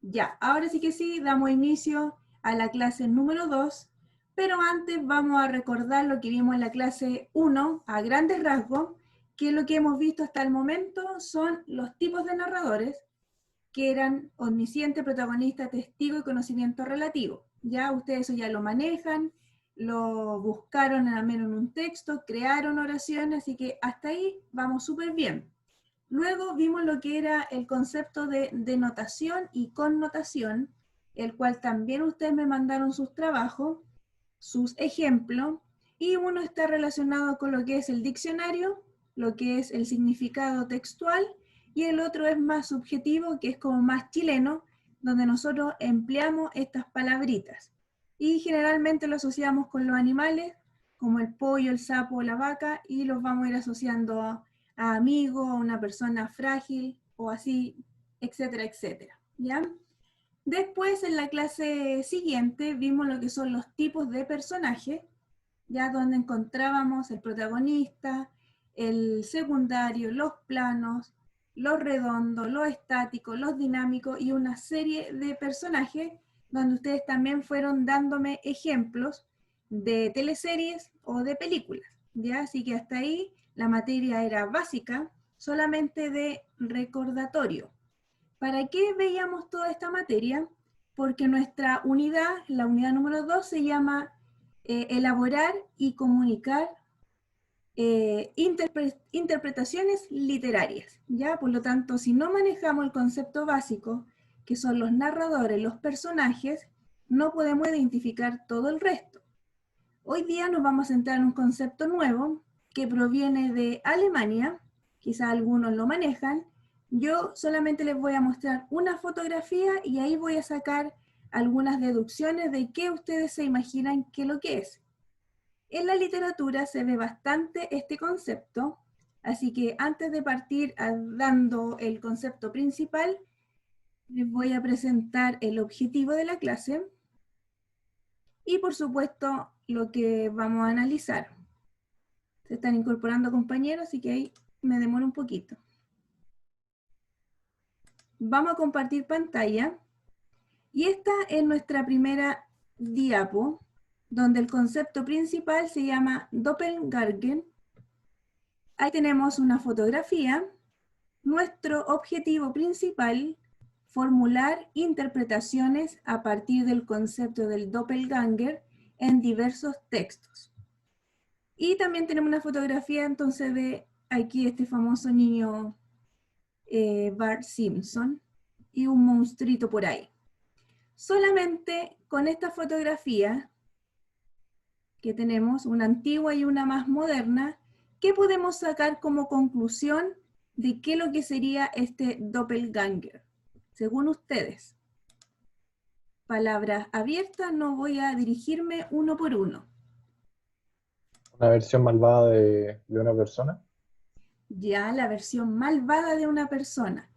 Ya, ahora sí que sí, damos inicio a la clase número 2, pero antes vamos a recordar lo que vimos en la clase 1 a grandes rasgos, que lo que hemos visto hasta el momento son los tipos de narradores, que eran omnisciente, protagonista, testigo y conocimiento relativo. Ya ustedes eso ya lo manejan, lo buscaron al menos en un texto, crearon oraciones, así que hasta ahí vamos súper bien. Luego vimos lo que era el concepto de denotación y connotación, el cual también ustedes me mandaron sus trabajos, sus ejemplos, y uno está relacionado con lo que es el diccionario, lo que es el significado textual, y el otro es más subjetivo, que es como más chileno, donde nosotros empleamos estas palabritas. Y generalmente lo asociamos con los animales, como el pollo, el sapo, la vaca, y los vamos a ir asociando a amigo, a una persona frágil, o así, etcétera, etcétera. ¿Ya? Después, en la clase siguiente, vimos lo que son los tipos de personajes, ya donde encontrábamos el protagonista, el secundario, los planos, los redondos, los estáticos, los dinámicos y una serie de personajes donde ustedes también fueron dándome ejemplos de teleseries o de películas. ¿Ya? Así que hasta ahí la materia era básica, solamente de recordatorio. ¿Para qué veíamos toda esta materia? Porque nuestra unidad, la unidad número 2, se llama elaborar y comunicar interpretaciones literarias. ¿Ya? Por lo tanto, si no manejamos el concepto básico, que son los narradores, los personajes, no podemos identificar todo el resto. Hoy día nos vamos a centrar en un concepto nuevo que proviene de Alemania, quizás algunos lo manejan. Yo solamente les voy a mostrar una fotografía y ahí voy a sacar algunas deducciones de qué ustedes se imaginan que lo que es. En la literatura se ve bastante este concepto, así que antes de partir dando el concepto principal, les voy a presentar el objetivo de la clase y por supuesto lo que vamos a analizar. Se están incorporando compañeros, así que ahí me demoro un poquito. Vamos a compartir pantalla y esta es nuestra primera diapo, donde el concepto principal se llama Doppelganger. Ahí tenemos una fotografía. Nuestro objetivo principal, formular interpretaciones a partir del concepto del Doppelganger en diversos textos. Y también tenemos una fotografía entonces de aquí este famoso niño Bart Simpson y un monstruito por ahí. Solamente con esta fotografía que tenemos, una antigua y una más moderna, ¿qué podemos sacar como conclusión de qué es lo que sería este doppelganger? Según ustedes. Palabras abiertas, no voy a dirigirme uno por uno. Una versión malvada de una persona. Ya la versión malvada de una persona.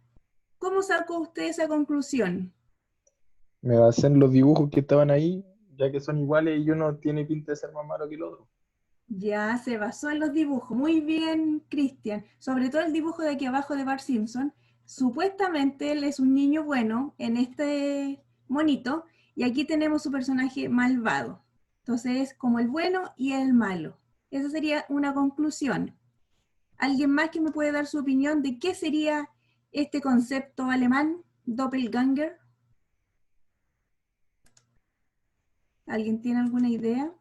¿Cómo sacó usted esa conclusión? Me basé en los dibujos que estaban ahí, ya que son iguales y uno tiene pinta de ser más malo que el otro. Ya se basó en los dibujos. Muy bien, Cristian. Sobre todo el dibujo de aquí abajo de Bart Simpson. Supuestamente él es un niño bueno en este monito y aquí tenemos su personaje malvado. Entonces es como el bueno y el malo. Esa sería una conclusión. ¿Alguien más que me puede dar su opinión de qué sería este concepto alemán, Doppelganger? ¿Alguien tiene alguna idea?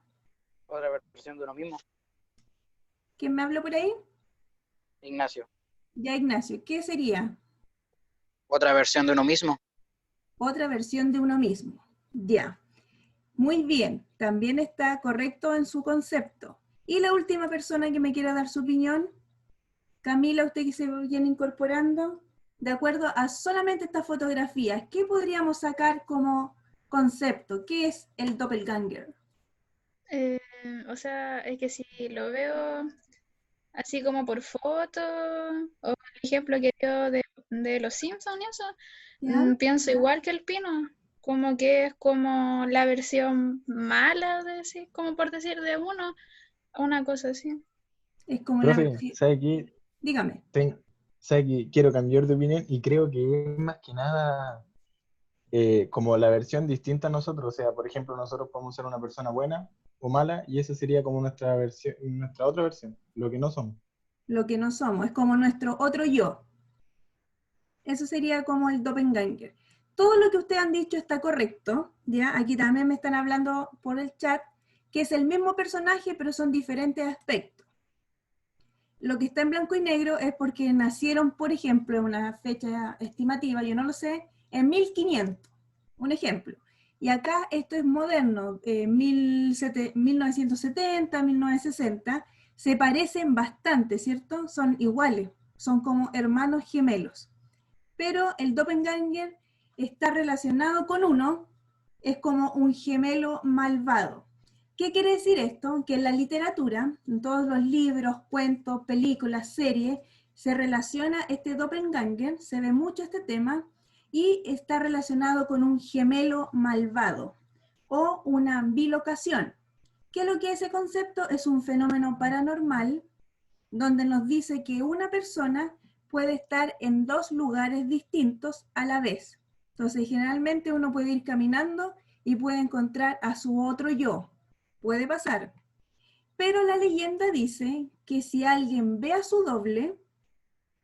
Otra versión de uno mismo. ¿Quién me habló por ahí? Ignacio. Ya, Ignacio, ¿qué sería? Otra versión de uno mismo. Otra versión de uno mismo. Ya. Muy bien, también está correcto en su concepto. Y la última persona que me quiera dar su opinión, Camila, usted que se viene incorporando, de acuerdo a solamente estas fotografías, ¿qué podríamos sacar como concepto? ¿Qué es el doppelganger? Eh, o sea, es que si lo veo así como por foto, o el ejemplo que dio de los Simpsons y eso, ¿Ya? pienso igual que el Pino, como que es como la versión mala, de decir, como por decir de uno, una cosa así. Es como la Profe, versión... ¿sabe qué? Dígame. Sabe que quiero cambiar de opinión y creo que es más que nada como la versión distinta a nosotros. O sea, por ejemplo, nosotros podemos ser una persona buena o mala, y esa sería como nuestra versión, nuestra otra versión, lo que no somos. Lo que no somos, es como nuestro otro yo. Eso sería como el doppelganger. Todo lo que ustedes han dicho está correcto, ¿ya? Aquí también me están hablando por el chat que es el mismo personaje, pero son diferentes aspectos. Lo que está en blanco y negro es porque nacieron, por ejemplo, en una fecha estimativa, yo no lo sé, en 1500, un ejemplo. Y acá esto es moderno, 1970, 1960, se parecen bastante, ¿cierto? Son iguales, son como hermanos gemelos. Pero el doppelganger está relacionado con uno, es como un gemelo malvado. ¿Qué quiere decir esto? Que en la literatura, en todos los libros, cuentos, películas, series, se relaciona este doppelganger, se ve mucho este tema, y está relacionado con un gemelo malvado o una bilocación. ¿Qué es lo que es ese concepto? Es un fenómeno paranormal donde nos dice que una persona puede estar en dos lugares distintos a la vez. Entonces, generalmente uno puede ir caminando y puede encontrar a su otro yo. Puede pasar. Pero la leyenda dice que si alguien ve a su doble,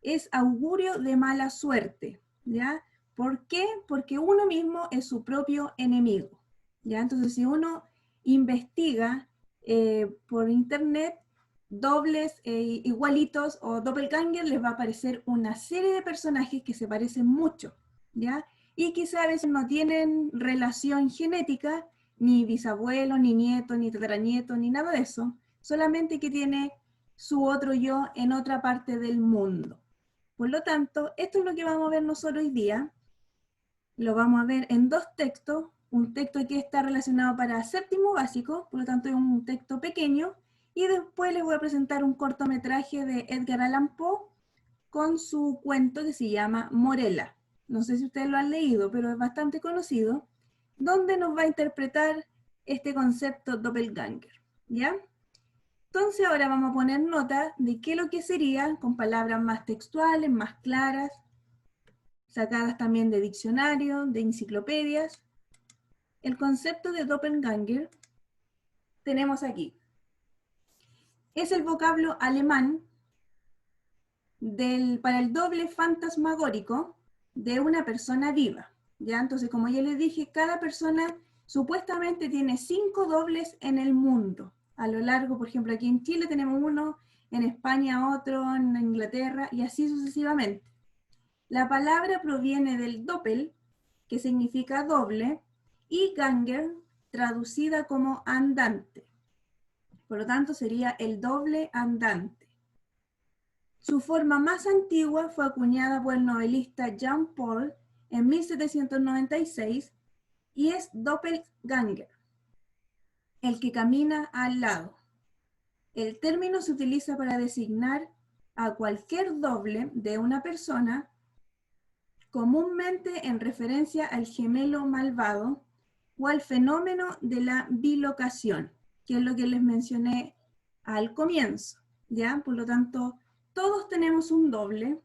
es augurio de mala suerte, ¿ya? ¿Por qué? Porque uno mismo es su propio enemigo, ¿ya? Entonces, si uno investiga por internet dobles igualitos o doppelganger, les va a aparecer una serie de personajes que se parecen mucho, ¿ya? Y quizá a veces no tienen relación genética, ni bisabuelo, ni nieto, ni tataranieto, ni nada de eso, solamente que tiene su otro yo en otra parte del mundo. Por lo tanto, esto es lo que vamos a ver nosotros hoy día. Lo vamos a ver en dos textos. Un texto que está relacionado para séptimo básico, por lo tanto es un texto pequeño. Y después les voy a presentar un cortometraje de Edgar Allan Poe con su cuento que se llama Morella. No sé si ustedes lo han leído, pero es bastante conocido, donde nos va a interpretar este concepto doppelganger, ¿ya? Entonces ahora vamos a poner nota de qué es lo que sería, con palabras más textuales, más claras, sacadas también de diccionarios, de enciclopedias. El concepto de doppelganger tenemos aquí. Es el vocablo alemán para el doble fantasmagórico de una persona viva, ¿ya? Entonces, como ya les dije, cada persona supuestamente tiene 5 dobles en el mundo. A lo largo, por ejemplo, aquí en Chile tenemos uno, en España otro, en Inglaterra, y así sucesivamente. La palabra proviene del doppel, que significa doble, y ganger, traducida como andante. Por lo tanto, sería el doble andante. Su forma más antigua fue acuñada por el novelista Jean Paul en 1796 y es doppelganger, el que camina al lado. El término se utiliza para designar a cualquier doble de una persona, comúnmente en referencia al gemelo malvado o al fenómeno de la bilocación, que es lo que les mencioné al comienzo, ¿ya? Por lo tanto, todos tenemos un doble,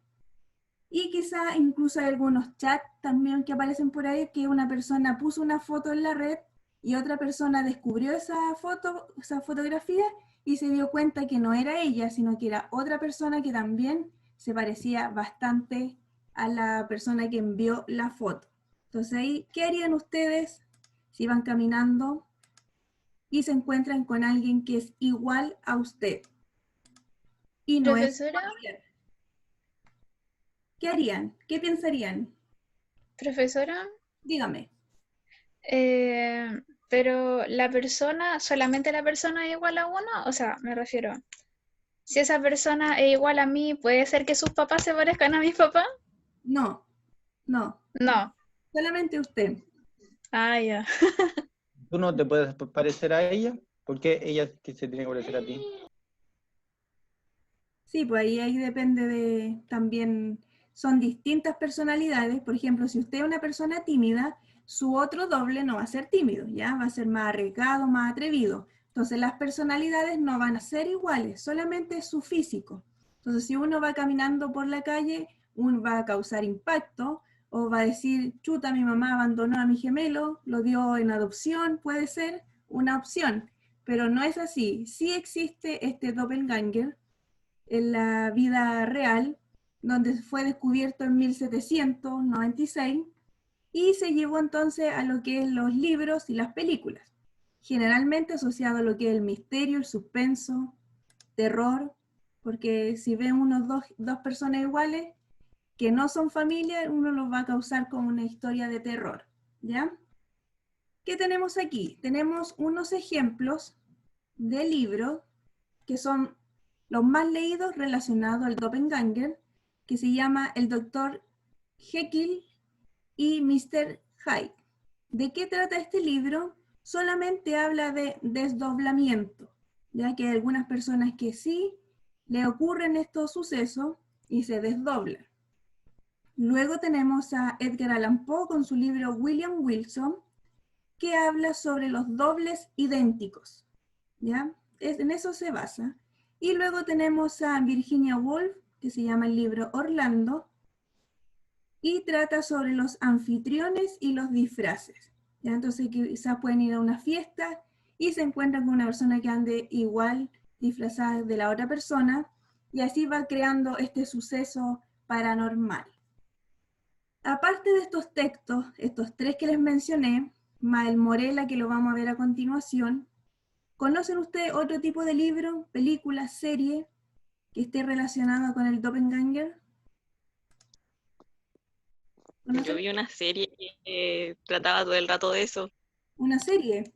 y quizá incluso hay algunos chats también que aparecen por ahí que una persona puso una foto en la red y otra persona descubrió esa foto, esa fotografía, y se dio cuenta que no era ella, sino que era otra persona que también se parecía bastante a la persona que envió la foto. Entonces ahí, ¿qué harían ustedes si van caminando y se encuentran con alguien que es igual a usted y no es Profesora, familiar? ¿Qué harían? ¿Qué pensarían? profesora, Dígame. pero la persona, solamente la persona es igual a uno, o sea, me refiero, si esa persona es igual a mí, ¿puede ser que sus papás se parezcan a mis papás? No, no, No. solamente usted. Ah, ya. ¿Tú no te puedes parecer a ella? ¿Por qué ella que se tiene que parecer a ti? Sí, pues ahí depende de también, son distintas personalidades. Por ejemplo, si usted es una persona tímida, su otro doble no va a ser tímido, ¿ya? Va a ser más arriesgado, más atrevido. Entonces las personalidades no van a ser iguales, solamente su físico. Entonces si uno va caminando por la calle, uno va a causar impacto, o va a decir, chuta, mi mamá abandonó a mi gemelo, lo dio en adopción, puede ser una opción, pero no es así. Sí existe este doppelganger en la vida real, donde fue descubierto en 1796 y se llevó entonces a lo que es los libros y las películas, generalmente asociado a lo que es el misterio, el suspenso, terror, porque si ven dos personas iguales que no son familia, uno los va a causar como una historia de terror, ¿ya? ¿Qué tenemos aquí? Tenemos unos ejemplos de libros que son los más leídos relacionados al doppelganger, que se llama El Doctor Jekyll y Mr. Hyde. ¿De qué trata este libro? Solamente habla de desdoblamiento, ya que hay algunas personas que sí le ocurren estos sucesos y se desdoblan. Luego tenemos a Edgar Allan Poe con su libro William Wilson, que habla sobre los dobles idénticos, ¿ya? En eso se basa. Y luego tenemos a Virginia Woolf, que se llama el libro Orlando, y trata sobre los anfitriones y los disfraces, ¿ya? Entonces quizás pueden ir a una fiesta y se encuentran con una persona que ande igual disfrazada de la otra persona, y así va creando este suceso paranormal. Aparte de estos textos, estos tres que les mencioné, más el Morella que lo vamos a ver a continuación, ¿conocen ustedes otro tipo de libro, película, serie que esté relacionado con el doppelganger? Yo vi una serie que trataba todo el rato de eso. ¿Una serie?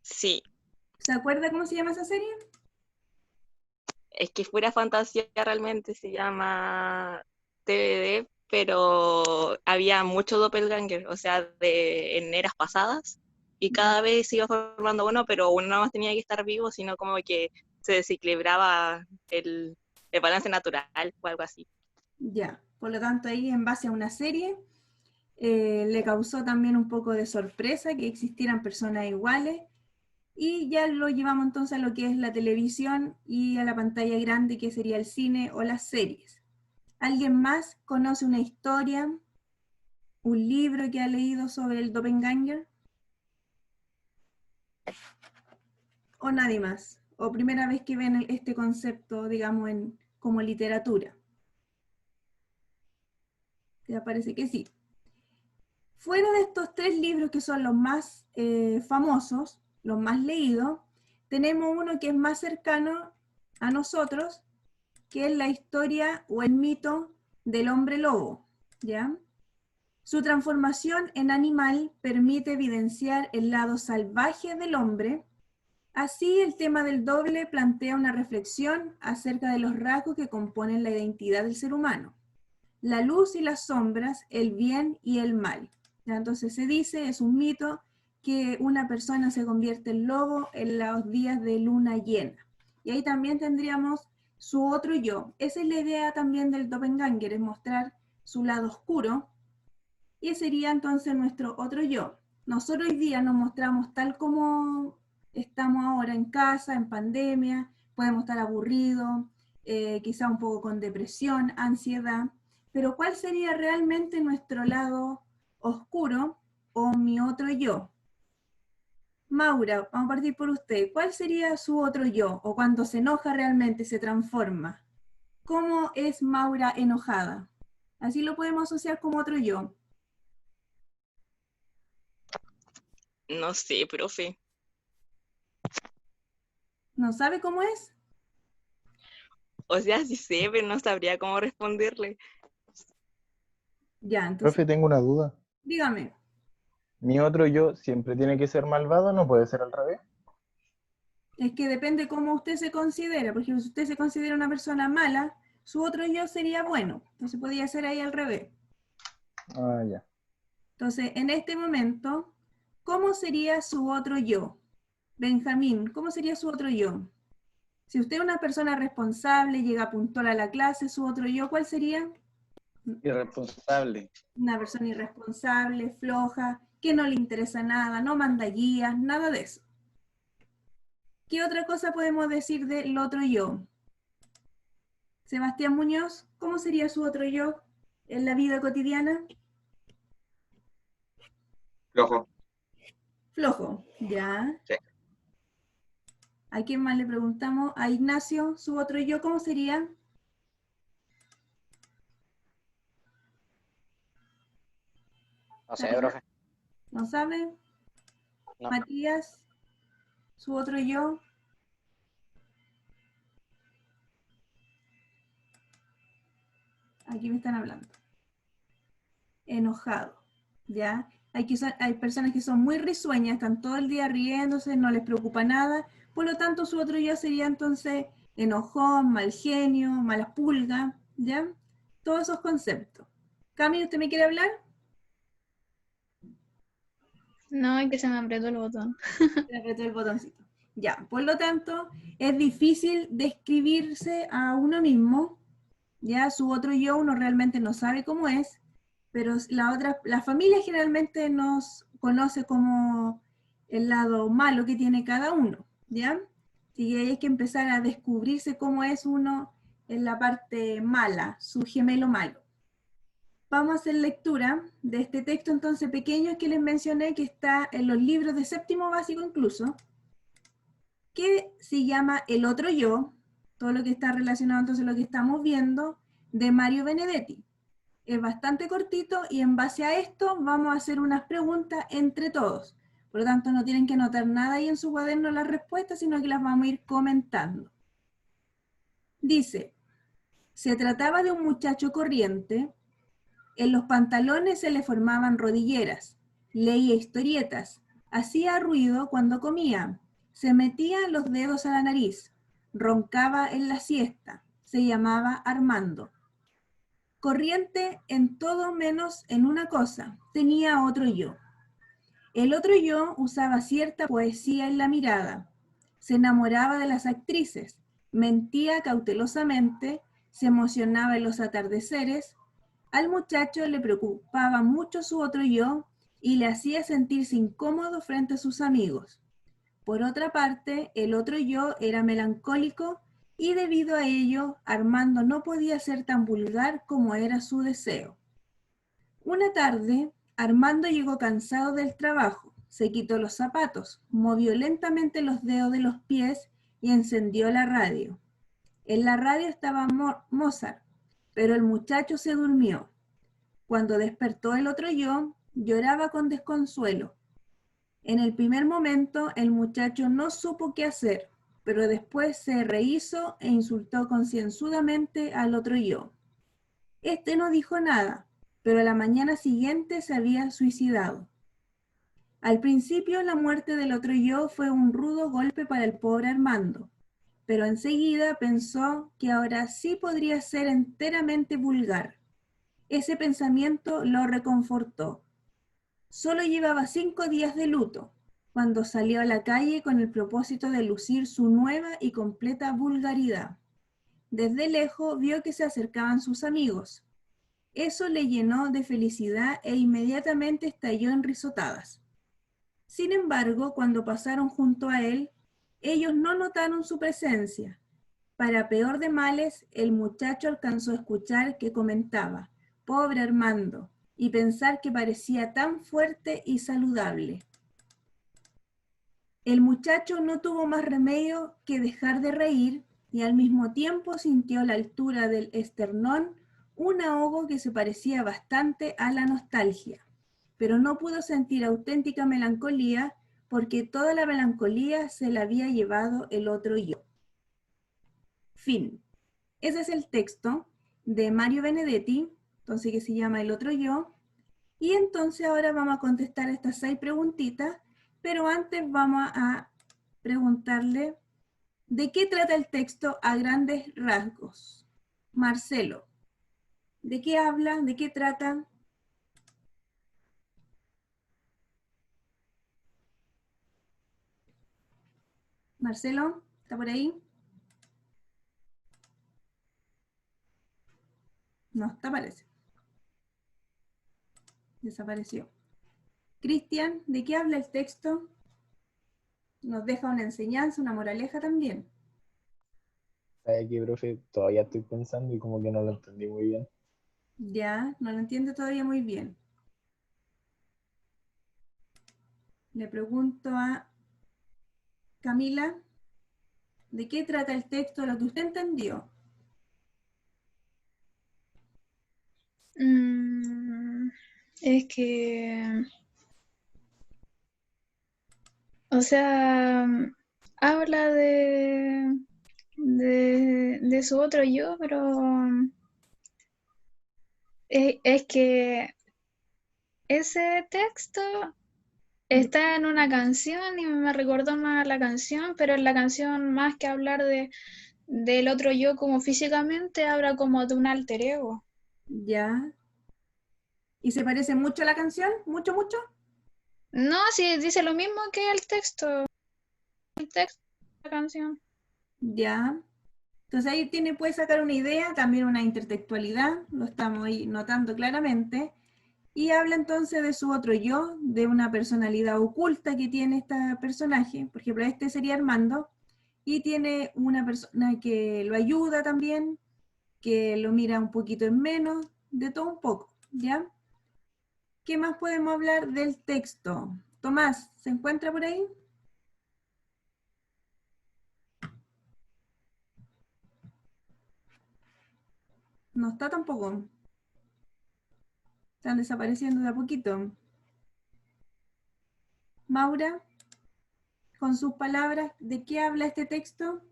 Sí, ¿Se acuerda cómo se llama esa serie? es que fuera fantasía realmente, se llama TVD, pero había mucho doppelganger, o sea, en eras pasadas, y cada vez se iba formando uno, pero uno no más tenía que estar vivo, sino como que se desequilibraba el balance natural o algo así. Ya, por lo tanto ahí en base a una serie le causó también un poco de sorpresa que existieran personas iguales, y ya lo llevamos entonces a lo que es la televisión y a la pantalla grande, que sería el cine o las series. ¿Alguien más conoce una historia, un libro que ha leído sobre el doppelganger? ¿O nadie más? ¿O primera vez que ven este concepto, digamos, como literatura? Ya parece que sí. Fuera de estos tres libros que son los más famosos, los más leídos, tenemos uno que es más cercano a nosotros, que es la historia o el mito del hombre lobo, ¿ya? Su transformación en animal permite evidenciar el lado salvaje del hombre. Así, el tema del doble plantea una reflexión acerca de los rasgos que componen la identidad del ser humano: la luz y las sombras, el bien y el mal. ¿Ya? Entonces se dice, es un mito, que una persona se convierte en lobo en los días de luna llena. Y ahí también tendríamos su otro yo. Esa es la idea también del doppelganger, es mostrar su lado oscuro, y ese sería entonces nuestro otro yo. Nosotros hoy día nos mostramos tal como estamos ahora en casa, en pandemia, podemos estar aburridos, quizá un poco con depresión, ansiedad, pero ¿cuál sería realmente nuestro lado oscuro o mi otro yo? Maura, vamos a partir por usted. ¿Cuál sería su otro yo? O cuando se enoja realmente se transforma. ¿Cómo es Maura enojada? Así lo podemos asociar como otro yo. No sé, profe. ¿No sabe cómo es? O sea, sí sé, pero no sabría cómo responderle. Ya, entonces, Profe, tengo una duda. dígame. ¿Mi otro yo siempre tiene que ser malvado? ¿No puede ser al revés? Es que depende cómo usted se considera. Por ejemplo, si usted se considera una persona mala, su otro yo sería bueno. Entonces podría ser ahí al revés. Ah, ya. Entonces, en este momento, ¿cómo sería su otro yo? Benjamín, ¿cómo sería su otro yo? Si usted es una persona responsable, llega puntual a la clase, su otro yo, ¿cuál sería? Irresponsable. Una persona irresponsable, floja, que no le interesa nada, no manda guías, nada de eso. ¿Qué otra cosa podemos decir del otro yo? Sebastián Muñoz, ¿cómo sería su otro yo en la vida cotidiana? Flojo. Flojo, ya. Sí. ¿A quién más le preguntamos? A Ignacio, su otro yo, ¿cómo sería? No sé, profe. ¿No sabe? No. Matías, su otro yo. Aquí me están hablando. Enojado, ¿ya? Hay personas que son muy risueñas, están todo el día riéndose, no les preocupa nada. Por lo tanto, su otro yo sería entonces enojón, mal genio, mala pulga, ¿ya? Todos esos conceptos. Cami, ¿usted me quiere hablar? No, es que se me apretó el botón. Le apretó el botoncito. Ya, por lo tanto, es difícil describirse a uno mismo, ya su otro yo uno realmente no sabe cómo es, pero la familia generalmente nos conoce como el lado malo que tiene cada uno, ¿ya? Y hay que empezar a descubrirse cómo es uno en la parte mala, su gemelo malo. Vamos a hacer lectura de este texto entonces pequeño que les mencioné, que está en los libros de séptimo básico incluso, que se llama El otro yo, todo lo que está relacionado entonces a lo que estamos viendo, de Mario Benedetti. Es bastante cortito y en base a esto vamos a hacer unas preguntas entre todos. Por lo tanto, no tienen que anotar nada ahí en su cuaderno las respuestas, sino que las vamos a ir comentando. Dice, se trataba de un muchacho corriente. En los pantalones se le formaban rodilleras, leía historietas, hacía ruido cuando comía, se metía los dedos a la nariz, roncaba en la siesta, se llamaba Armando. Corriente en todo menos en una cosa, tenía otro yo. El otro yo usaba cierta poesía en la mirada, se enamoraba de las actrices, mentía cautelosamente, se emocionaba en los atardeceres. Al muchacho le preocupaba mucho su otro yo y le hacía sentirse incómodo frente a sus amigos. Por otra parte, el otro yo era melancólico y debido a ello, Armando no podía ser tan vulgar como era su deseo. Una tarde, Armando llegó cansado del trabajo, se quitó los zapatos, movió lentamente los dedos de los pies y encendió la radio. En la radio estaba Mozart, pero el muchacho se durmió. Cuando despertó el otro yo, lloraba con desconsuelo. En el primer momento, el muchacho no supo qué hacer, pero después se rehizo e insultó concienzudamente al otro yo. Este no dijo nada, pero a la mañana siguiente se había suicidado. Al principio, la muerte del otro yo fue un rudo golpe para el pobre Armando, pero enseguida pensó que ahora sí podría ser enteramente vulgar. Ese pensamiento lo reconfortó. Solo llevaba 5 días de luto, cuando salió a la calle con el propósito de lucir su nueva y completa vulgaridad. Desde lejos vio que se acercaban sus amigos. Eso le llenó de felicidad e inmediatamente estalló en risotadas. Sin embargo, cuando pasaron junto a él, ellos no notaron su presencia. Para peor de males, el muchacho alcanzó a escuchar que comentaba, «Pobre Armando», y pensar que parecía tan fuerte y saludable. El muchacho no tuvo más remedio que dejar de reír y al mismo tiempo sintió a la altura del esternón un ahogo que se parecía bastante a la nostalgia, pero no pudo sentir auténtica melancolía porque toda la melancolía se la había llevado el otro yo. Fin. Ese es el texto de Mario Benedetti, entonces que se llama El otro yo. Y entonces ahora vamos a contestar estas 6 preguntitas, pero antes vamos a preguntarle ¿de qué trata el texto a grandes rasgos? Marcelo, ¿de qué habla? ¿De qué trata? Marcelo, ¿está por ahí? No, está, parece. Desapareció. Cristian, ¿de qué habla el texto? Nos deja una enseñanza, una moraleja también. ¿Sabe qué, profe? Todavía estoy pensando y como que no lo entendí muy bien. Ya, no lo entiendo todavía muy bien. Le pregunto a Camila, ¿de qué trata el texto, lo que usted entendió? Es que, o sea, habla de su otro yo, pero es que ese texto está en una canción y me recordó más a la canción, pero en la canción más que hablar del otro yo como físicamente, habla como de un alter ego. Ya. ¿Y se parece mucho a la canción? ¿Mucho, mucho? No, sí, dice lo mismo que el texto de la canción. Ya. Entonces ahí puede sacar una idea, también una intertextualidad, lo estamos ahí notando claramente, y habla entonces de su otro yo, de una personalidad oculta que tiene este personaje, por ejemplo, este sería Armando, y tiene una persona que lo ayuda también, que lo mira un poquito en menos, de todo un poco, ¿ya? ¿Qué más podemos hablar del texto? Tomás, ¿se encuentra por ahí? No está tampoco. Están desapareciendo de a poquito. Maura, con sus palabras, ¿de qué habla este texto?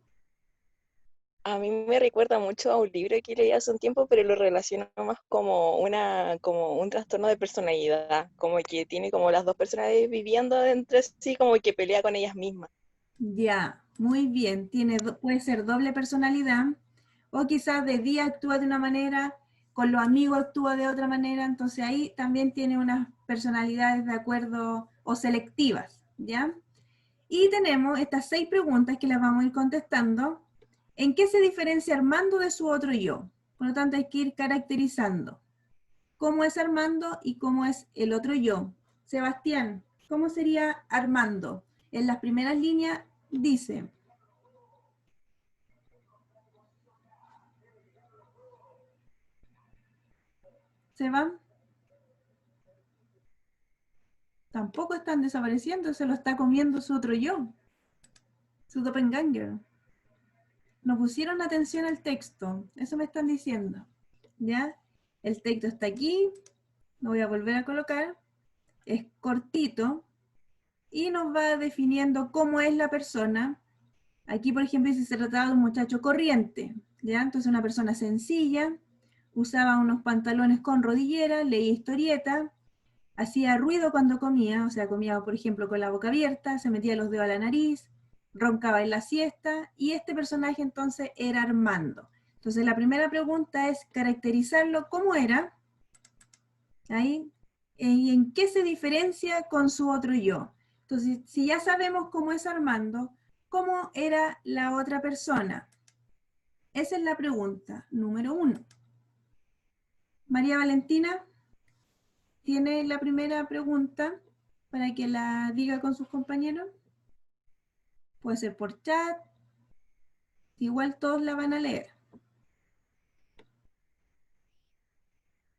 A mí me recuerda mucho a un libro que leí hace un tiempo, pero lo relaciono más como un trastorno de personalidad, como que tiene como las dos personalidades viviendo entre sí, como que pelea con ellas mismas. Ya, muy bien. Puede ser doble personalidad, o quizás de día actúa de una manera, con los amigos actúa de otra manera, entonces ahí también tiene unas personalidades de acuerdo o selectivas, ¿ya? Y tenemos estas 6 preguntas que las vamos a ir contestando. ¿En qué se diferencia Armando de su otro yo? Por lo tanto, hay que ir caracterizando cómo es Armando y cómo es el otro yo. Sebastián, ¿cómo sería Armando? En las primeras líneas dice, Seba, tampoco están desapareciendo, se lo está comiendo su otro yo, su doppelganger. No pusieron atención al texto, eso me están diciendo. ¿Ya? El texto está aquí, lo voy a volver a colocar, es cortito y nos va definiendo cómo es la persona. Aquí, por ejemplo, si se trataba de un muchacho corriente, ¿ya? Entonces una persona sencilla, usaba unos pantalones con rodillera, leía historieta, hacía ruido cuando comía, o sea, comía, por ejemplo, con la boca abierta, se metía los dedos a la nariz, roncaba en la siesta, y este personaje entonces era Armando. Entonces la primera pregunta es caracterizarlo cómo era, ahí, y en qué se diferencia con su otro yo. Entonces, si ya sabemos cómo es Armando, ¿cómo era la otra persona? Esa es la pregunta número 1. María Valentina tiene la primera pregunta para que la diga con sus compañeros. Puede ser por chat, igual todos la van a leer.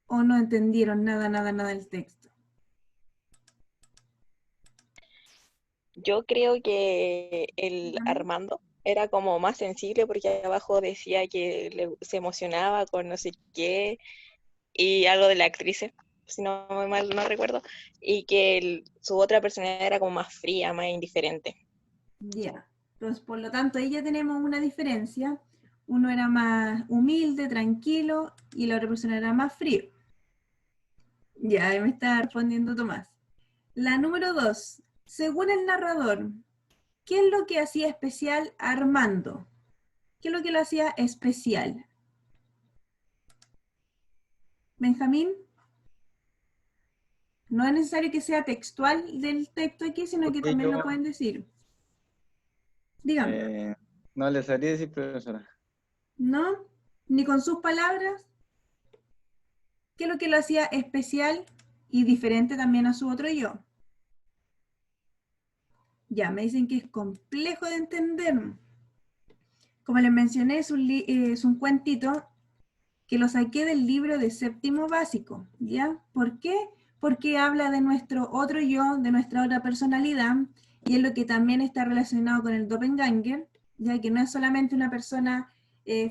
¿O no entendieron nada del texto? Yo creo que el Armando era como más sensible porque abajo decía que se emocionaba con no sé qué y algo de la actriz, si no muy mal no recuerdo, y que su otra personalidad era como más fría, más indiferente. Ya. Entonces, por lo tanto, ahí ya tenemos una diferencia. Uno era más humilde, tranquilo, y la otra persona era más frío. Ya, ahí me está respondiendo Tomás. La número 2. Según el narrador, ¿qué es lo que hacía especial a Armando? ¿Qué es lo que lo hacía especial? Benjamín, no es necesario que sea textual del texto aquí, sino que Ok, también lo pueden decir. Dígame. No les haría decir, profesora. ¿No? Ni con sus palabras. ¿Qué es lo que lo hacía especial y diferente también a su otro yo? Ya, me dicen que es complejo de entender. Como les mencioné, es un cuentito que lo saqué del libro de séptimo básico, ¿ya? ¿Por qué? porque habla de nuestro otro yo, de nuestra otra personalidad, y es lo que también está relacionado con el doppelganger, ya que no es solamente una persona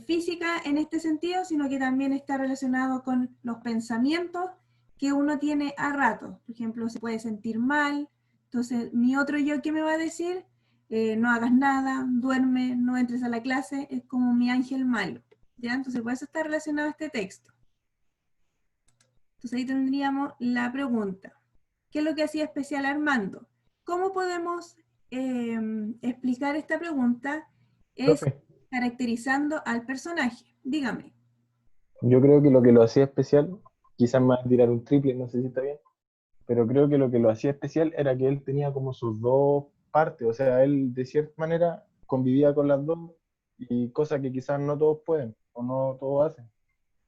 física en este sentido, sino que también está relacionado con los pensamientos que uno tiene a rato. Por ejemplo, se puede sentir mal, entonces mi otro yo, ¿qué me va a decir? No hagas nada, duerme, no entres a la clase, es como mi ángel malo, ¿ya? Entonces por eso está relacionado este texto. Entonces ahí tendríamos la pregunta. ¿Qué es lo que hacía especial a Armando? ¿Cómo podemos explicar esta pregunta? Es Profe, caracterizando al personaje. Dígame. yo creo que lo que lo hacía especial, quizás me va a tirar un triple, no sé si está bien, pero creo que lo que lo hacía especial era que él tenía como sus dos partes, o sea, él de cierta manera convivía con las dos y cosas que quizás no todos pueden o no todos hacen.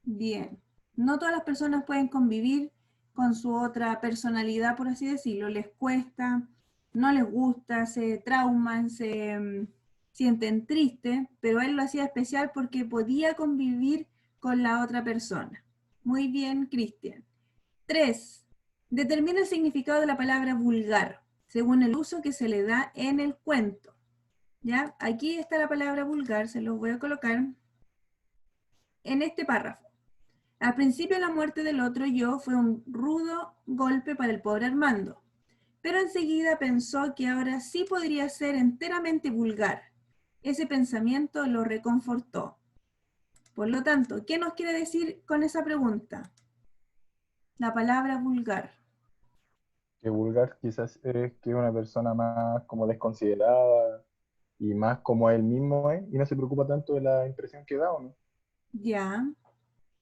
Bien. No todas las personas pueden convivir con su otra personalidad, por así decirlo. Les cuesta, no les gusta, se trauman, se sienten tristes, pero él lo hacía especial porque podía convivir con la otra persona. Muy bien, Cristian. 3. Determina el significado de la palabra vulgar, según el uso que se le da en el cuento. ¿Ya? Aquí está la palabra vulgar, se los voy a colocar en este párrafo. Al principio la muerte del otro yo fue un rudo golpe para el pobre Armando, pero enseguida pensó que ahora sí podría ser enteramente vulgar. Ese pensamiento lo reconfortó. Por lo tanto, ¿qué nos quiere decir con esa pregunta? La palabra vulgar. Que vulgar quizás es que es una persona más como desconsiderada y más como él mismo es y no se preocupa tanto de la impresión que da, ¿o no? Ya,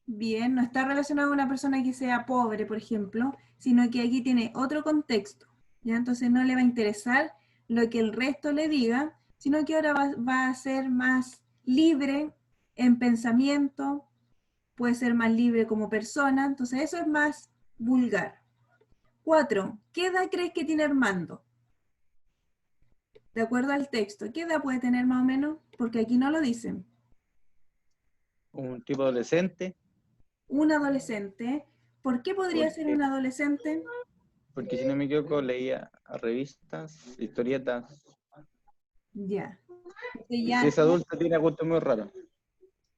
bien, no está relacionado con una persona que sea pobre, por ejemplo, sino que aquí tiene otro contexto. ¿Ya? Entonces no le va a interesar lo que el resto le diga, sino que ahora va a ser más libre en pensamiento, puede ser más libre como persona, entonces eso es más vulgar. 4. ¿Qué edad crees que tiene Armando? De acuerdo al texto, ¿qué edad puede tener más o menos? Porque aquí no lo dicen. Un tipo adolescente, Un adolescente. ¿Por qué podría ser un porque, adolescente? porque si no me equivoco, leía a revistas, historietas. Ya. Entonces Y si ya, es adulto, tiene gustos muy raros.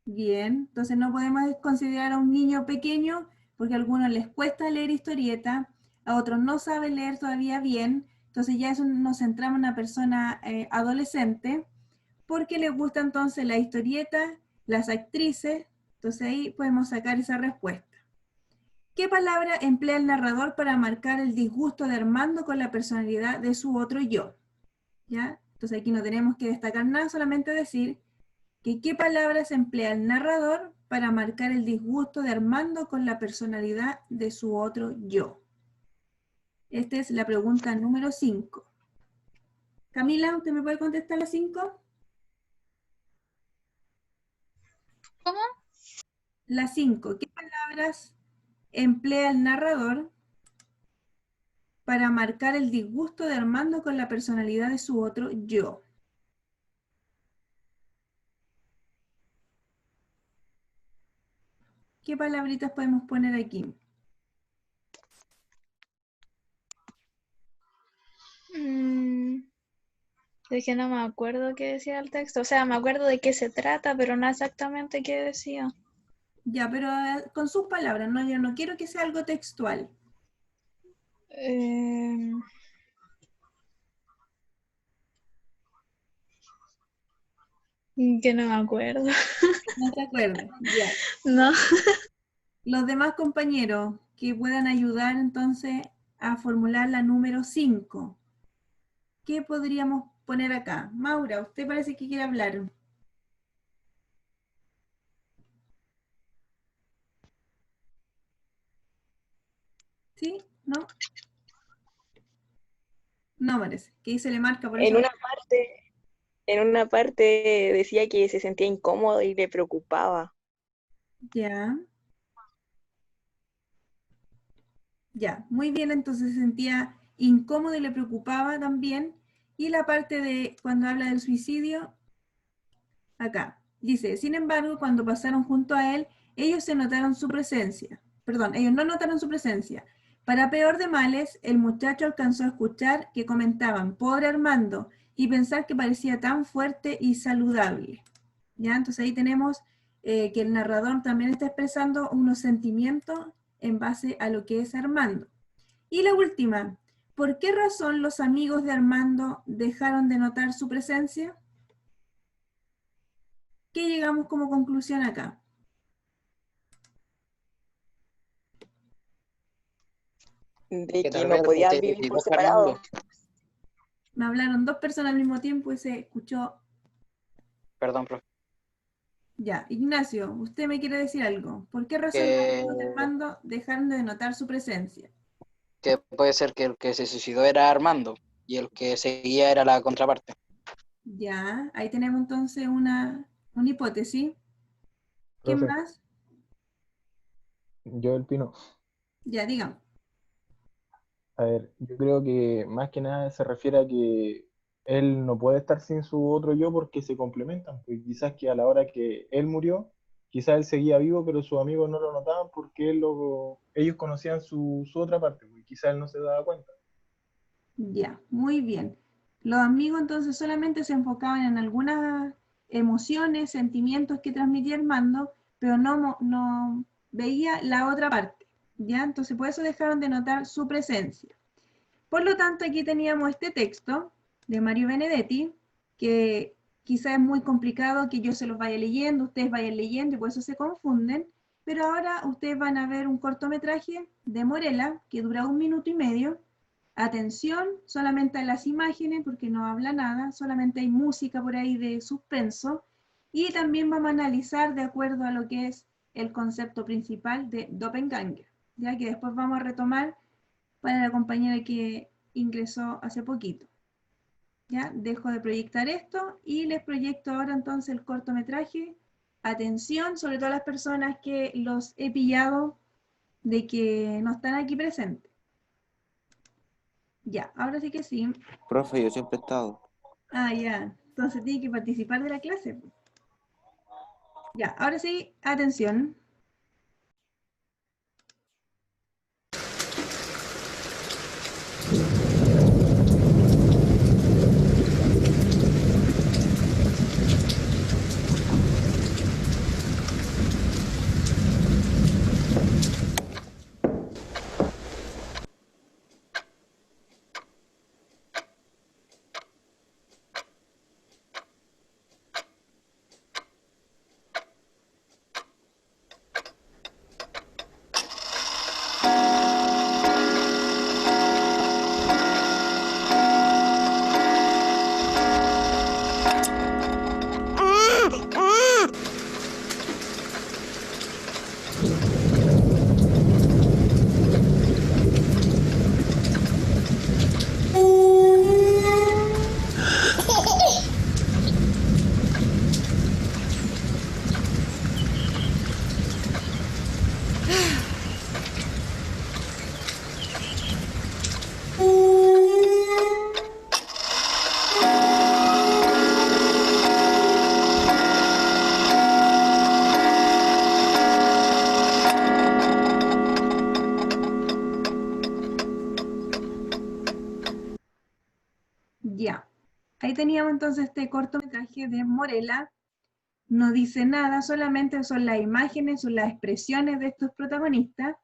bien. Entonces no podemos considerar a un niño pequeño porque a algunos les cuesta leer historieta, a otros no saben leer todavía bien. Entonces ya eso nos centramos en una persona adolescente porque les gusta entonces la historieta, las actrices. Entonces ahí podemos sacar esa respuesta. ¿Qué palabra emplea el narrador para marcar el disgusto de Armando con la personalidad de su otro yo? ¿Ya? Entonces aquí no tenemos que destacar nada, solamente decir que qué palabras emplea el narrador para marcar el disgusto de Armando con la personalidad de su otro yo. Esta es la pregunta número 5. Camila, ¿usted me puede contestar la 5? ¿Cómo? La 5. ¿Qué palabras emplea el narrador para marcar el disgusto de Armando con la personalidad de su otro yo? ¿Qué palabritas podemos poner aquí? Es que no me acuerdo qué decía el texto. O sea, me acuerdo de qué se trata, pero no exactamente qué decía. Ya, pero con sus palabras, ¿no? Yo no quiero que sea algo textual. Em, que no me acuerdo. No te acuerdas. Ya. No. Los demás compañeros que puedan ayudar entonces a formular la número 5. ¿Qué podríamos poner acá? Maura, usted parece que quiere hablar. ¿Sí? ¿No? No parece. Que ahí se le marca por eso. En una parte decía que se sentía incómodo y le preocupaba. Ya. Ya. Muy bien, entonces se sentía incómodo y le preocupaba también. Y la parte de cuando habla del suicidio, acá. Dice, sin embargo, cuando pasaron junto a él, ellos se notaron su presencia. Perdón, ellos no notaron su presencia, Para peor de males, el muchacho alcanzó a escuchar que comentaban, pobre Armando, y pensar que parecía tan fuerte y saludable. ¿Ya? Entonces ahí tenemos que el narrador también está expresando unos sentimientos en base a lo que es Armando. Y la última, ¿por qué razón los amigos de Armando dejaron de notar su presencia? ¿Qué llegamos como conclusión acá? De Que que tal no vez podían vivir por separado. Me hablaron dos personas al mismo tiempo y se escuchó. Perdón, profe. Ya, Ignacio, usted me quiere decir algo. ¿Por qué razón los Que, amigos de Armando dejaron de notar su presencia? que puede ser que el que se suicidó era Armando y el que seguía era la contraparte. Ya, ahí tenemos entonces una hipótesis. ¿Quién Profe, más? yo el Pino. Ya, digamos. A ver, yo creo que más que nada se refiere a que él no puede estar sin su otro yo porque se complementan. Pues quizás que a la hora que él murió, quizás él seguía vivo, pero sus amigos no lo notaban porque ellos conocían su otra parte, pues, y quizás él no se daba cuenta. Ya, muy bien. Los amigos entonces solamente se enfocaban en algunas emociones, sentimientos que transmitía Armando, pero no veía la otra parte. ¿Ya? Entonces por eso dejaron de notar su presencia. Por lo tanto, aquí teníamos este texto de Mario Benedetti, que quizá es muy complicado que yo se los vaya leyendo, ustedes vayan leyendo y por eso se confunden, pero ahora ustedes van a ver un cortometraje de Morela que dura 1 minuto y medio. Atención, solamente a las imágenes porque no habla nada, solamente hay música por ahí de suspenso y también vamos a analizar de acuerdo a lo que es el concepto principal de Doppelganger, ya que después vamos a retomar para la compañera que ingresó hace poquito. Ya, dejo de proyectar esto y les proyecto ahora entonces el cortometraje. Atención, sobre todo a las personas que los he pillado de que no están aquí presentes. Ya, ahora sí que sí. Profe, yo siempre he estado. Ah, ya. Entonces tiene que participar de la clase. Ya, ahora sí, atención. Ya. Ahí teníamos entonces este cortometraje de Morela. No dice nada, solamente son las imágenes, son las expresiones de estos protagonistas.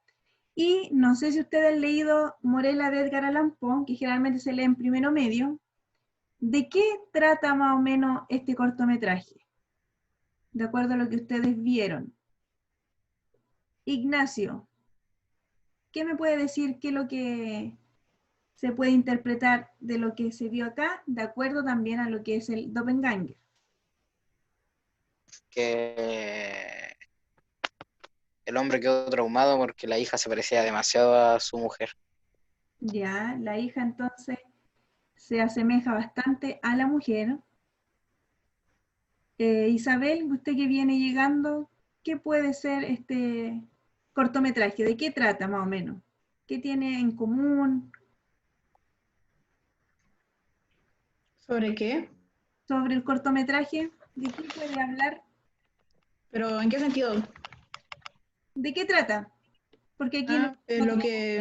Y no sé si ustedes han leído Morela de Edgar Allan Poe, que generalmente se lee en primero medio. ¿De qué trata más o menos este cortometraje? De acuerdo a lo que ustedes vieron. Ignacio, ¿qué me puede decir qué es lo que se puede interpretar de lo que se vio acá, de acuerdo también a lo que es el Doppelganger? Que el hombre quedó traumado porque la hija se parecía demasiado a su mujer. Ya, la hija entonces se asemeja bastante a la mujer. Isabel, usted que viene llegando, ¿qué puede ser este cortometraje? ¿De qué trata más o menos? ¿Qué tiene en común ¿Sobre qué? sobre el cortometraje? ¿De qué puede hablar? ¿Pero en qué sentido? ¿De qué trata? Porque aquí Lo que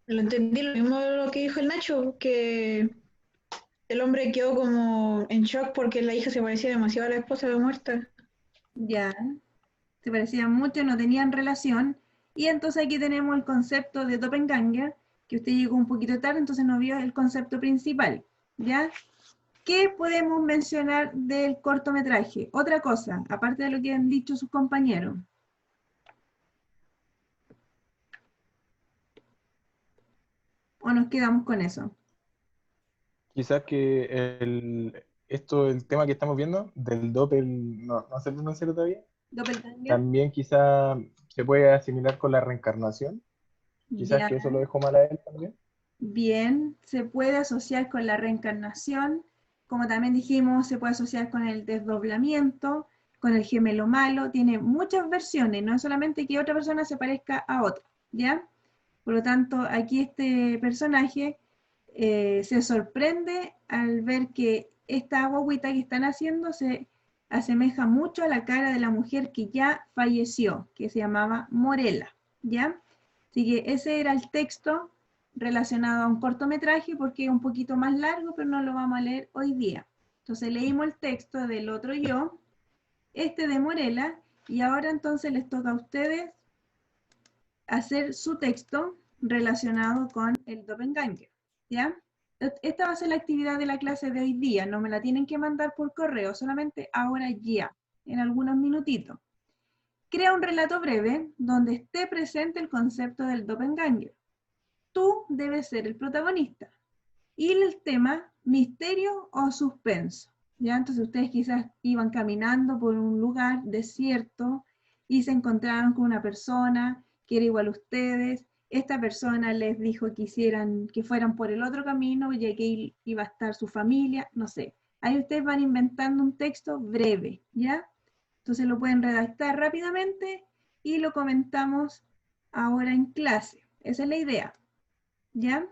entendí, lo mismo de lo que dijo el Nacho, que el hombre quedó como en shock porque la hija se parecía demasiado a la esposa de muerta. Ya, se parecían mucho, no tenían relación. Y entonces aquí tenemos el concepto de doppelganger, que usted llegó un poquito tarde, entonces no vio el concepto principal. ¿Ya? ¿Qué podemos mencionar del cortometraje? Otra cosa, aparte de lo que han dicho sus compañeros. ¿O nos quedamos con eso? Quizás que el tema que estamos viendo, del Doppel, no sé pronunciarlo todavía, Doppelganger. también quizás se puede asimilar con la reencarnación. Quizás Ya, que eso lo dejó mal a él también. bien, se puede asociar con la reencarnación, como también dijimos, se puede asociar con el desdoblamiento, con el gemelo malo, tiene muchas versiones, no es solamente que otra persona se parezca a otra, ¿ya? Por lo tanto, aquí este personaje se sorprende al ver que esta guaguita que están haciendo se asemeja mucho a la cara de la mujer que ya falleció, que se llamaba Morela, ¿ya? Así que ese era el texto relacionado a un cortometraje porque es un poquito más largo, pero no lo vamos a leer hoy día. Entonces leímos el texto del otro yo, este de Morela, y ahora entonces les toca a ustedes hacer su texto relacionado con el doppelganger, ¿ya? Esta va a ser la actividad de la clase de hoy día, no me la tienen que mandar por correo, solamente ahora ya, en algunos minutitos. Crea un relato breve donde esté presente el concepto del doppelganger. Tú debes ser el protagonista. Y el tema, misterio o suspenso. ¿Ya? Entonces ustedes quizás iban caminando por un lugar desierto y se encontraron con una persona que era igual a ustedes. Esta persona les dijo que fueran por el otro camino, ya que iba a estar su familia, no sé. Ahí ustedes van inventando un texto breve, ¿ya? Entonces lo pueden redactar rápidamente y lo comentamos ahora en clase. Esa es la idea, ¿ya?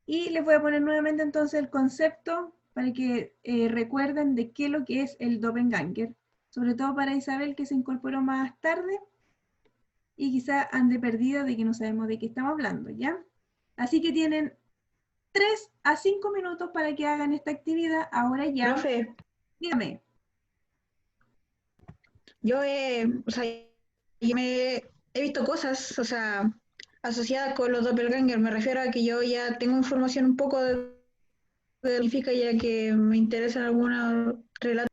Y les voy a poner nuevamente entonces el concepto para que recuerden de qué es lo que es el doppelganger, sobre todo para Isabel que se incorporó más tarde y quizá ande perdida de que no sabemos de qué estamos hablando, ¿ya? Así que tienen 3 a 5 minutos para que hagan esta actividad ahora ya. Profe, Dígame. o sea, yo he visto cosas, o sea, asociadas con los doppelganger. Me refiero a que yo ya tengo información un poco de significa, ya que me interesan algunos relatos.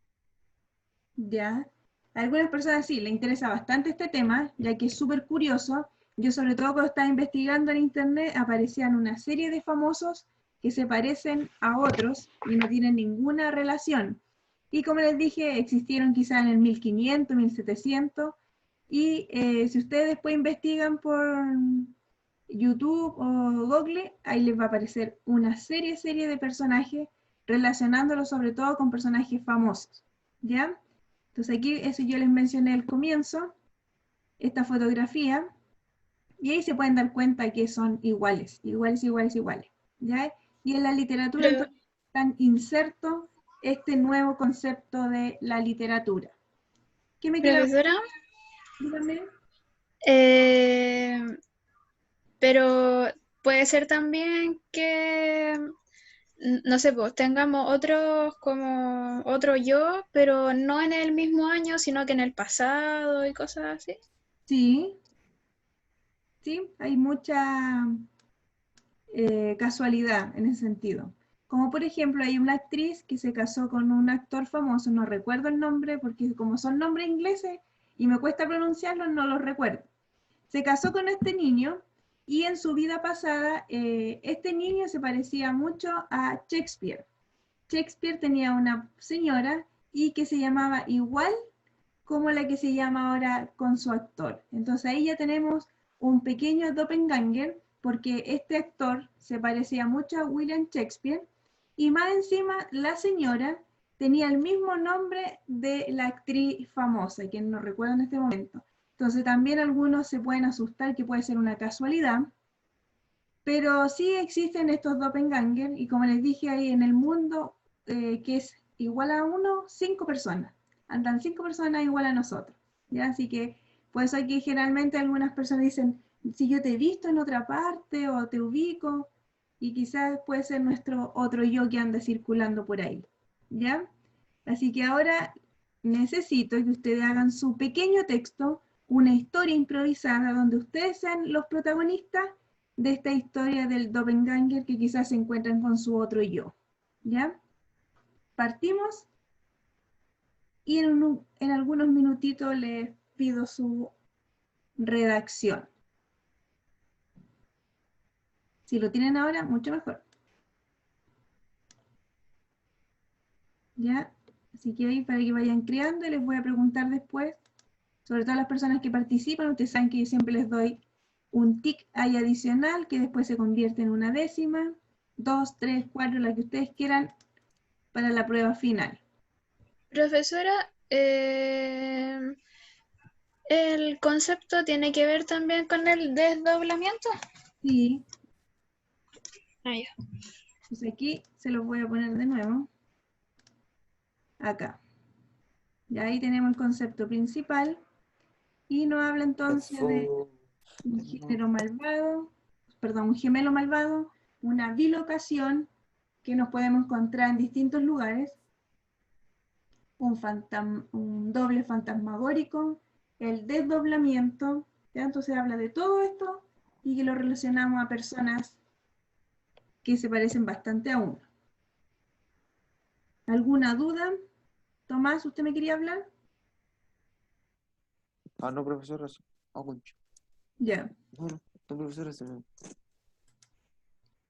Ya. A algunas personas sí, les interesa bastante este tema, ya que es súper curioso. Yo sobre todo cuando estaba investigando en internet aparecían una serie de famosos que se parecen a otros y no tienen ninguna relación. Y como les dije, existieron quizás en el 1500, 1700, y si ustedes después investigan por YouTube o Google, ahí les va a aparecer una serie de personajes relacionándolos sobre todo con personajes famosos, ¿ya? Entonces aquí, eso yo les mencioné al comienzo, esta fotografía, y ahí se pueden dar cuenta que son iguales, ¿ya? Y en la literatura Pero, entonces están inserto este nuevo concepto de la literatura. ¿Qué me quiere profesora, Dígame. eh, pero puede ser también que, no sé, pues tengamos otros como otro yo, pero no en el mismo año, sino que en el pasado y cosas así. Sí, sí, hay mucha casualidad en ese sentido. Como por ejemplo, hay una actriz que se casó con un actor famoso, no recuerdo el nombre porque como son nombres ingleses y me cuesta pronunciarlos, no los recuerdo. Se casó con este niño y en su vida pasada este niño se parecía mucho a Shakespeare. Shakespeare tenía una señora y que se llamaba igual como la que se llama ahora con su actor. Entonces ahí ya tenemos un pequeño doppelganger porque este actor se parecía mucho a William Shakespeare y más encima la señora tenía el mismo nombre de la actriz famosa, que no recuerdo en este momento. Entonces también algunos se pueden asustar que puede ser una casualidad, pero sí existen estos doppelganger y como les dije ahí en el mundo, que es igual a uno, 5 personas. Andan 5 personas igual a nosotros. ¿ya? Así que, pues aquí generalmente algunas personas dicen, si yo te he visto en otra parte o te ubico, y quizás puede ser nuestro otro yo que anda circulando por ahí, ¿ya? Así que ahora necesito que ustedes hagan su pequeño texto, una historia improvisada donde ustedes sean los protagonistas de esta historia del doppelganger que quizás se encuentran con su otro yo, ¿ya? Partimos y en algunos minutitos les pido su redacción. Si lo tienen ahora, mucho mejor. ¿Ya? Así que ahí para que vayan creando, les voy a preguntar después, sobre todo a las personas que participan, ustedes saben que yo siempre les doy un tic ahí adicional que después se convierte en una décima, 2, 3, 4, la que ustedes quieran para la prueba final. Profesora, ¿el concepto tiene que ver también con el desdoblamiento? Sí, Ah, ya. pues aquí se los voy a poner de nuevo. Acá. Y ahí tenemos el concepto principal. Y nos habla entonces de un género malvado, perdón, un gemelo malvado, una bilocación que nos podemos encontrar en distintos lugares, un doble fantasmagórico, el desdoblamiento, ¿ya? Entonces habla de todo esto y que lo relacionamos a personas que se parecen bastante a uno. ¿Alguna duda? Tomás, ¿usted me quería hablar? Ah, no, profesora. Ah, concha. Ya, No, no, no, profesora.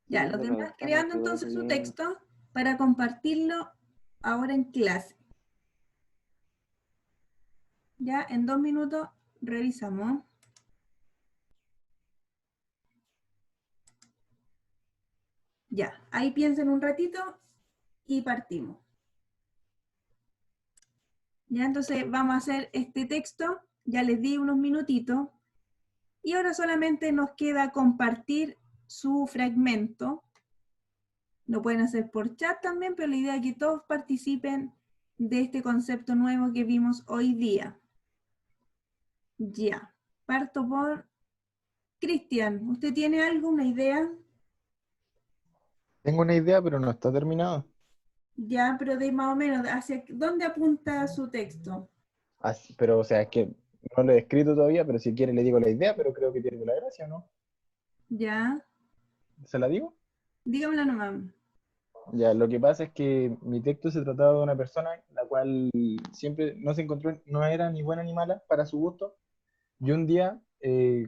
ya, los Viendo la demás ventana creando que va entonces su bien. texto para compartirlo ahora en clase. Ya, en 2 minutos revisamos. Ya, ahí piensen un ratito y partimos. Ya, entonces vamos a hacer este texto, ya les di unos minutitos, y ahora solamente nos queda compartir su fragmento. Lo pueden hacer por chat también, pero la idea es que todos participen de este concepto nuevo que vimos hoy día. Ya, parto por Cristian. ¿Usted tiene alguna idea? Tengo una idea, pero no está terminada. Ya, pero de más o menos, ¿hacia dónde apunta su texto? Pero, o sea, es que no lo he escrito todavía, pero si quiere le digo la idea, pero creo que tiene la gracia, ¿no? Ya, ¿Se la digo? dígamela nomás. Ya, lo que pasa es que mi texto se trataba de una persona la cual siempre no se encontró, no era ni buena ni mala para su gusto, y un día,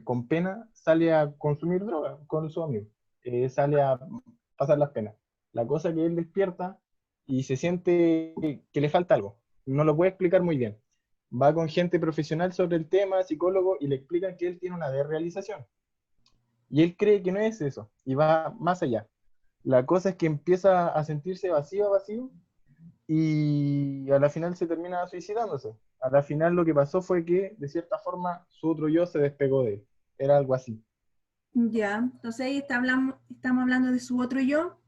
con pena, sale a consumir droga con su amigo. Sale a pasar las penas. La cosa es que él despierta y se siente que le falta algo. No lo puede explicar muy bien. Va con gente profesional sobre el tema, psicólogo, y le explican que él tiene una desrealización. Y él cree que no es eso, y va más allá. La cosa es que empieza a sentirse vacío, vacío, y a la final se termina suicidándose. A la final lo que pasó fue que, de cierta forma, su otro yo se despegó de él. Era algo así. Ya, entonces ahí estamos hablando de su otro yo,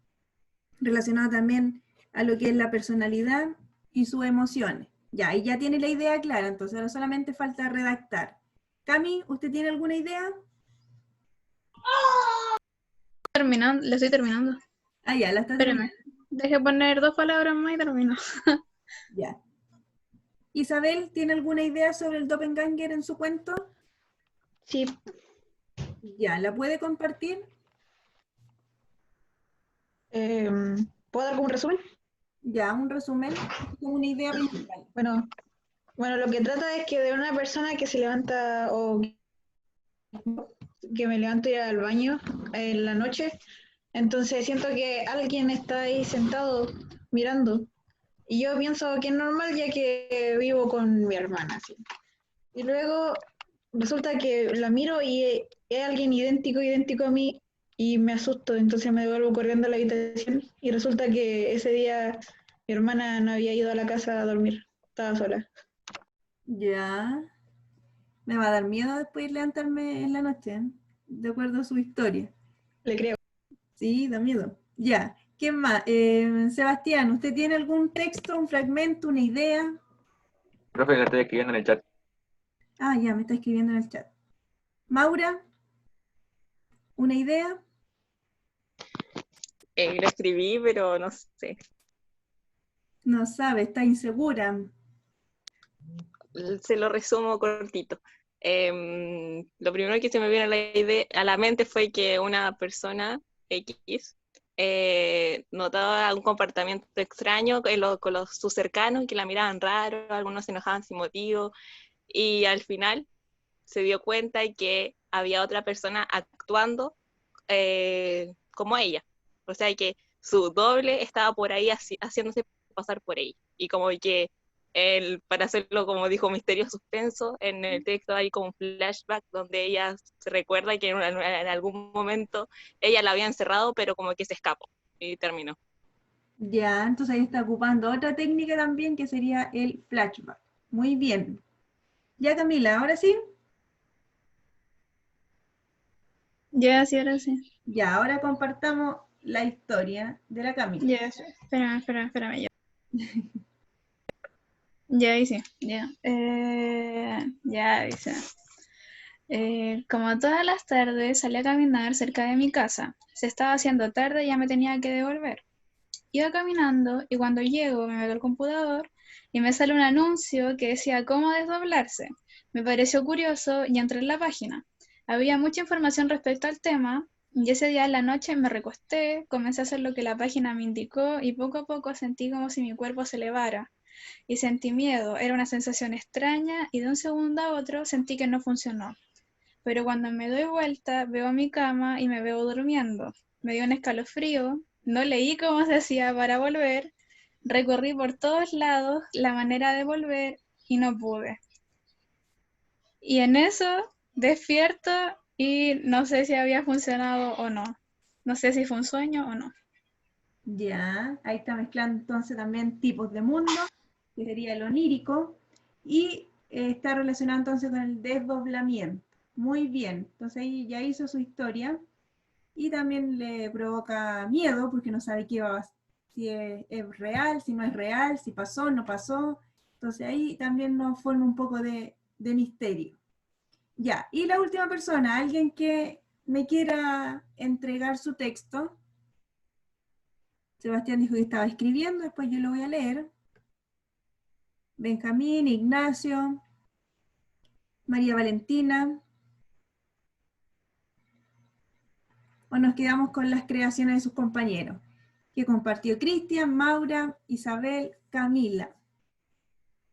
relacionado también a lo que es la personalidad y sus emociones. Ya, y ya tiene la idea clara, entonces ahora solamente falta redactar. Cami, ¿usted tiene alguna idea? Terminando, le estoy terminando. Ah, ya, la está Espérame. terminando. Deje poner 2 palabras más y termino. Ya. Isabel, ¿tiene alguna idea sobre el doppelganger en su cuento? Sí, Ya, ¿la puede compartir? ¿puedo dar como un resumen? Ya, un resumen, una idea principal. Bueno, bueno, lo que trata es que de una persona que se levanta o que me levanto y ir al baño en la noche, entonces siento que alguien está ahí sentado mirando y yo pienso que es normal ya que vivo con mi hermana, ¿sí? Y luego resulta que la miro y es alguien idéntico a mí y me asusto, entonces me devuelvo corriendo a la habitación y resulta que ese día mi hermana no había ido a la casa a dormir, estaba sola. Ya. Me va a dar miedo después levantarme en la noche, ¿eh? De acuerdo a su historia. Le creo. Sí, da miedo. Ya. ¿Quién más? Sebastián, ¿usted tiene algún texto, un fragmento, una idea? Profe, la estoy escribiendo en el chat. Ah, ya, me está escribiendo en el chat. Maura, ¿una idea? Lo escribí, pero no sé. No sabe, está insegura. Se lo resumo cortito. Lo primero que se me vino a la mente fue que una persona X notaba un comportamiento extraño con sus cercanos, que la miraban raro, algunos se enojaban sin motivo, y al final se dio cuenta de que había otra persona actuando como ella. O sea, que su doble estaba por ahí haciéndose pasar por ella. Y como que él, para hacerlo, como dijo, misterio suspenso, en el texto hay como un flashback donde ella se recuerda que en algún momento ella la había encerrado, pero como que se escapó y terminó. Ya, entonces ahí está ocupando otra técnica también que sería el flashback. Muy bien. Ya, Camila, ahora sí. Ya, sí, ahora sí. Ya, ahora compartamos la historia de la Camila. Ya, espérame. Ya hice, ya. Ya hice. Como todas las tardes salí a caminar cerca de mi casa. Se estaba haciendo tarde y ya me tenía que devolver. Iba caminando y cuando llego me meto al computador y me sale un anuncio que decía cómo desdoblarse. Me pareció curioso y entré en la página. Había mucha información respecto al tema y ese día en la noche me recosté, comencé a hacer lo que la página me indicó y poco a poco sentí como si mi cuerpo se elevara y sentí miedo. Era una sensación extraña y de un segundo a otro sentí que no funcionó. Pero cuando me doy vuelta veo a mi cama y me veo durmiendo. Me dio un escalofrío, no leí cómo se hacía para volver, recorrí por todos lados la manera de volver y no pude. Y en eso despierto y no sé si había funcionado o no. No sé si fue un sueño o no. Ya, ahí está mezclando entonces también tipos de mundo, que sería el onírico, y está relacionado entonces con el desdoblamiento. Muy bien, entonces ahí ya hizo su historia y también le provoca miedo porque no sabe qué va, si es real, si no es real, si pasó, no pasó. Entonces ahí también nos forma un poco de misterio. Ya, y la última persona, alguien que me quiera entregar su texto. Sebastián dijo que estaba escribiendo, después yo lo voy a leer. Benjamín, Ignacio, María Valentina. O nos quedamos con las creaciones de sus compañeros, que compartió Cristian, Maura, Isabel, Camila.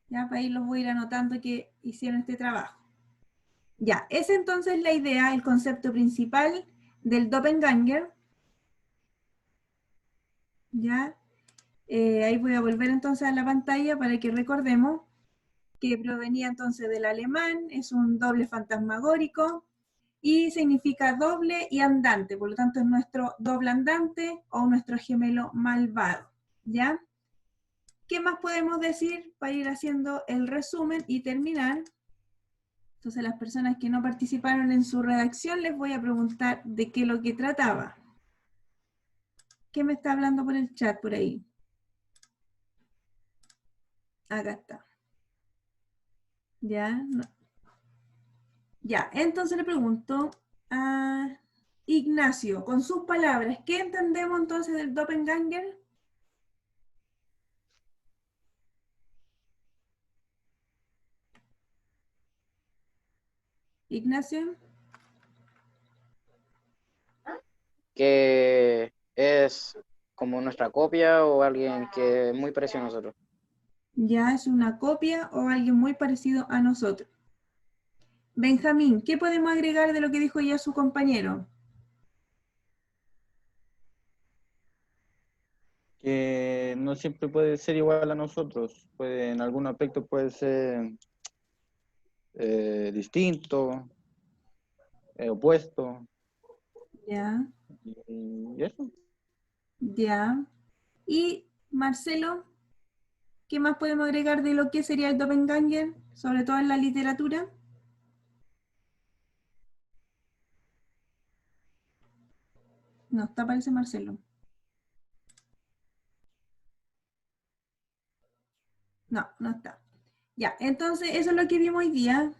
Ya, para ahí los voy a ir anotando que hicieron este trabajo. Ya, es entonces la idea, el concepto principal del doppelganger. Ya, ahí voy a volver entonces a la pantalla para que recordemos que provenía entonces del alemán, es un doble fantasmagórico y significa doble y andante, por lo tanto es nuestro doble andante o nuestro gemelo malvado, ¿ya? ¿Qué más podemos decir para ir haciendo el resumen y terminar? Entonces, las personas que no participaron en su redacción les voy a preguntar de qué lo que trataba. ¿Qué me está hablando por el chat por ahí? Acá está. ¿Ya? No. Ya, entonces le pregunto a Ignacio, con sus palabras, ¿qué entendemos entonces del doppelganger? Ignacio. Que es como nuestra copia o alguien que es muy parecido a nosotros. Ya es una copia o alguien muy parecido a nosotros. Benjamín, ¿qué podemos agregar de lo que dijo ya su compañero? Que no siempre puede ser igual a nosotros, puede, en algún aspecto puede ser distinto, opuesto, Ya, y eso. ya. Y Marcelo, ¿qué más podemos agregar de lo que sería el doppelganger, sobre todo en la literatura? No está, parece Marcelo. No, no está. Ya, entonces eso es lo que vimos hoy día.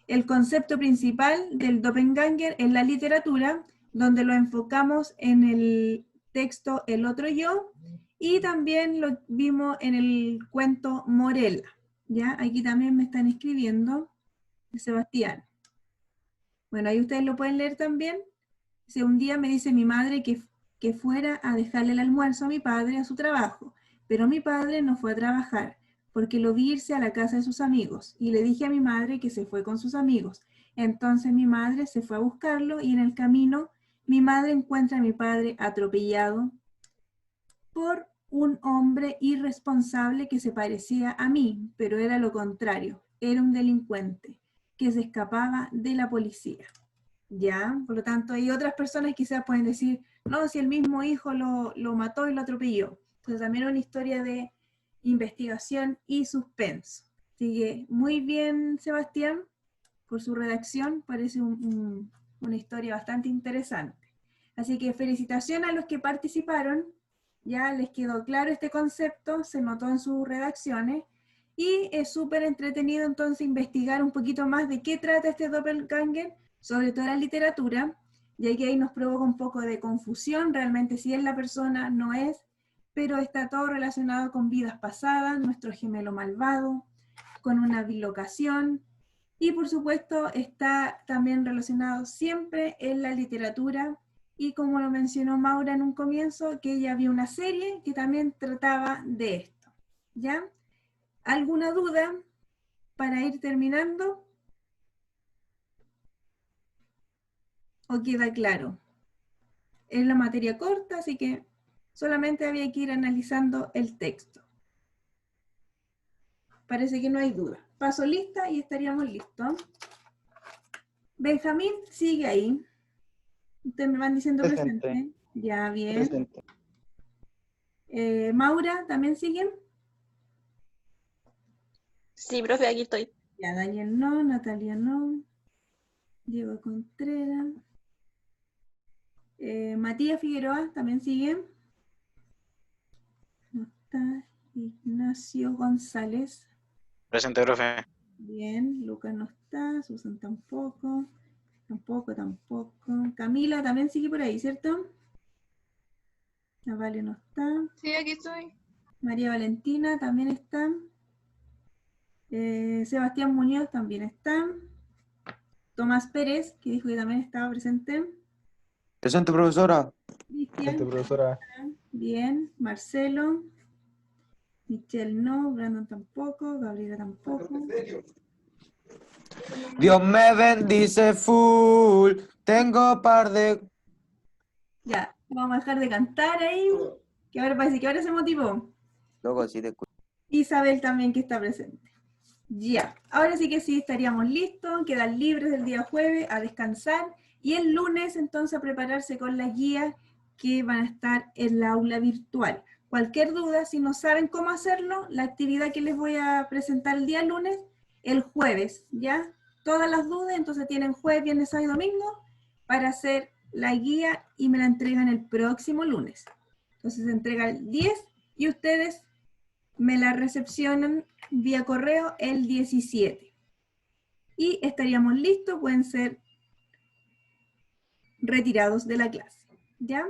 el concepto principal del doppelganger en la literatura, donde lo enfocamos en el texto El otro yo, y también lo vimos en el cuento Morella. ¿Ya? Aquí también me están escribiendo, de Sebastián. Bueno, ahí ustedes lo pueden leer también. Dice, un día me dice mi madre que fuera a dejarle el almuerzo a mi padre a su trabajo, pero mi padre no fue a trabajar, porque lo vi irse a la casa de sus amigos, y le dije a mi madre que se fue con sus amigos. Entonces mi madre se fue a buscarlo, y en el camino mi madre encuentra a mi padre atropellado por un hombre irresponsable que se parecía a mí, pero era lo contrario, era un delincuente que se escapaba de la policía. ¿Ya? Por lo tanto, hay otras personas que quizás pueden decir, no, si el mismo hijo lo mató y lo atropelló. Entonces también es una historia de investigación y suspenso. Sigue muy bien, Sebastián, por su redacción, parece una historia bastante interesante. Así que felicitaciones a los que participaron, ya les quedó claro este concepto, se notó en sus redacciones, y es súper entretenido entonces investigar un poquito más de qué trata este doppelganger, sobre todo la literatura, ya que ahí nos provoca un poco de confusión, realmente si es la persona, no es, pero está todo relacionado con vidas pasadas, nuestro gemelo malvado, con una bilocación, y por supuesto está también relacionado siempre en la literatura, y como lo mencionó Maura en un comienzo, que ella vio una serie que también trataba de esto. ¿Ya? ¿Alguna duda para ir terminando? ¿O queda claro? Es la materia corta, así que solamente había que ir analizando el texto. Parece que no hay duda. Paso lista y estaríamos listos. Benjamín sigue ahí. Ustedes me van diciendo presente. Ya, bien. Presente. Maura, ¿también siguen? Sí, profe, aquí estoy. Ya, Daniel no, Natalia no. Diego Contreras. Matías Figueroa, ¿también siguen? No está. Ignacio González. Presente, profe. Bien, Lucas no está, Susan tampoco. Tampoco. Camila también sigue por ahí, ¿cierto? La Vale no está. Sí, aquí estoy. María Valentina también está. Sebastián Muñoz también está. Tomás Pérez, que dijo que también estaba presente. Presente, profesora. Cristian. Profesora. Bien. Marcelo. Michelle no. Brandon tampoco. Gabriela tampoco. Dios me bendice full. Tengo par de... Ya, vamos a dejar de cantar ahí. Que ahora parece que ahora se motivó. Loco, así de... Isabel también que está presente. Ya, ahora sí que sí estaríamos listos, quedan libres el día jueves a descansar y el lunes entonces a prepararse con las guías que van a estar en la aula virtual. Cualquier duda, si no saben cómo hacerlo, la actividad que les voy a presentar el día lunes, el jueves, ¿ya? Todas las dudas, entonces tienen jueves, viernes, sábado y domingo para hacer la guía y me la entregan el próximo lunes. Entonces se entrega el 10 y ustedes me la recepcionan vía correo el 17. Y estaríamos listos, pueden ser retirados de la clase. ¿Ya?